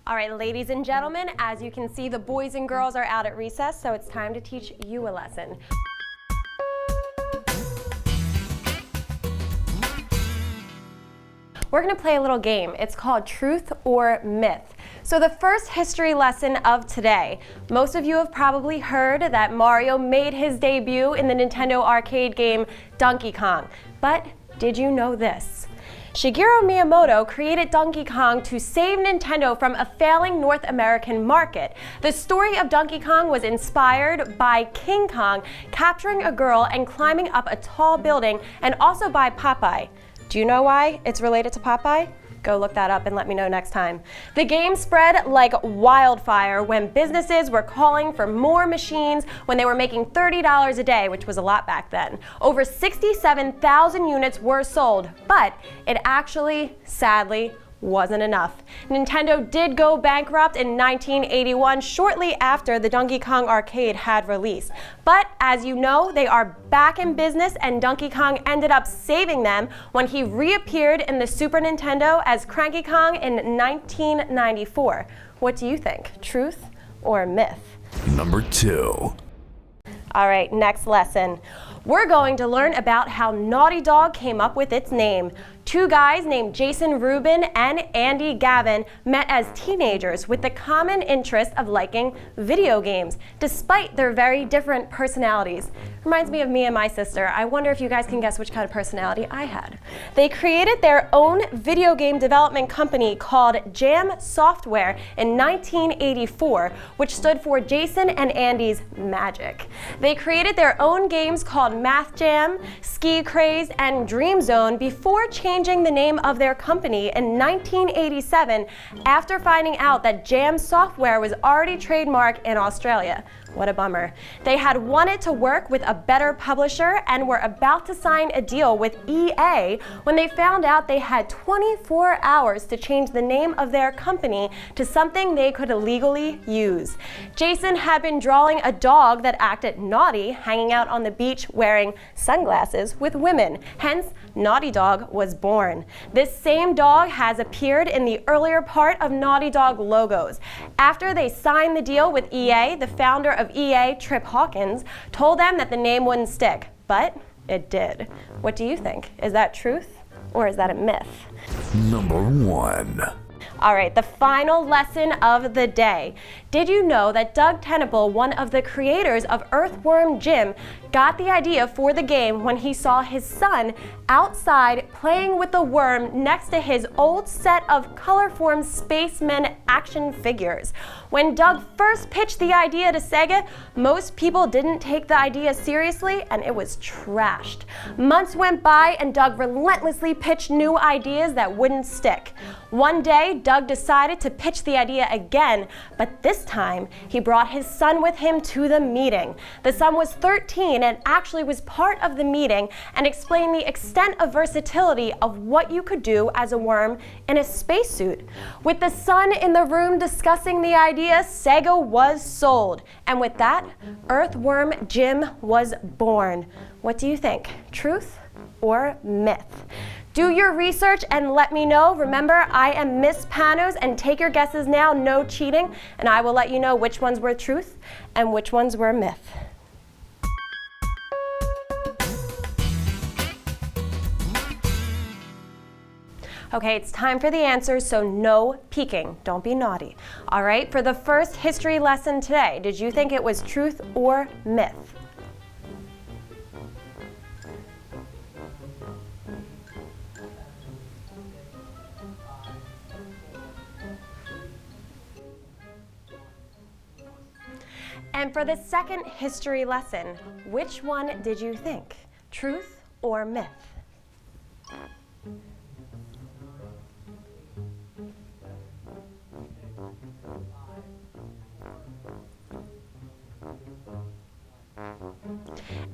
All right, ladies and gentlemen, as you can see, the boys and girls are out at recess, so it's time to teach you a lesson. We're going to play a little game. It's called Truth or Myth. So the first history lesson of today, most of you have probably heard that Mario made his debut in the Nintendo arcade game Donkey Kong. But did you know this? Shigeru Miyamoto created Donkey Kong to save Nintendo from a failing North American market. The story of Donkey Kong was inspired by King Kong capturing a girl and climbing up a tall building, and also by Popeye. Do you know why it's related to Popeye? Go look that up and let me know next time. The game spread like wildfire when businesses were calling for more machines when they were making $30 a day, which was a lot back then. Over 67,000 units were sold, but it actually, sadly, wasn't enough. Nintendo did go bankrupt in 1981, shortly after the Donkey Kong arcade had released. But as you know, they are back in business, and Donkey Kong ended up saving them when he reappeared in the Super Nintendo as Cranky Kong in 1994. What do you think? Truth or myth? Number 2. All right, next lesson. We're going to learn about how Naughty Dog came up with its name. Two guys named Jason Rubin and Andy Gavin met as teenagers with the common interest of liking video games, despite their very different personalities. Reminds me of me and my sister. I wonder if you guys can guess which kind of personality I had. They created their own video game development company called Jam Software in 1984, which stood for Jason and Andy's Magic. They created their own games called Math Jam, Ski Craze, and Dream Zone before changing the name of their company in 1987 after finding out that Jam Software was already trademarked in Australia. What a bummer. They had wanted to work with a better publisher and were about to sign a deal with EA when they found out they had 24 hours to change the name of their company to something they could legally use. Jason had been drawing a dog that acted naughty, hanging out on the beach wearing sunglasses with women. Hence, Naughty Dog was born. This same dog has appeared in the earlier part of Naughty Dog logos. After they signed the deal with EA, the founder of EA, Trip Hawkins, told them that the name wouldn't stick, but it did. What do you think? Is that truth or is that a myth? Number 1. All right, the final lesson of the day. Did you know that Doug Tenable, one of the creators of Earthworm Jim, got the idea for the game when he saw his son outside playing with the worm next to his old set of Colorform Spacemen action figures? When Doug first pitched the idea to Sega, most people didn't take the idea seriously, and it was trashed. Months went by and Doug relentlessly pitched new ideas that wouldn't stick. One day, Doug decided to pitch the idea again, but this time he brought his son with him to the meeting. The son was 13 and actually was part of the meeting and explained the extent of versatility of what you could do as a worm in a spacesuit. With the son in the room discussing the idea, Sega was sold. And with that, Earthworm Jim was born. What do you think? Truth or myth? Do your research and let me know. Remember, I am Miss Panos, and take your guesses now, no cheating, and I will let you know which ones were truth and which ones were myth. Okay, it's time for the answers, so no peeking. Don't be naughty. All right, for the first history lesson today, did you think it was truth or myth? And for the second history lesson, which one did you think? Truth or myth?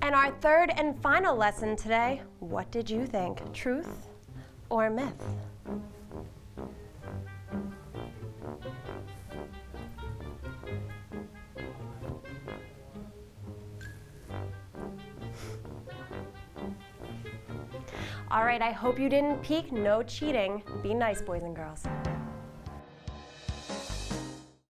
And our third and final lesson today, what did you think? Truth or myth? All right, I hope you didn't peek. No cheating. Be nice, boys and girls.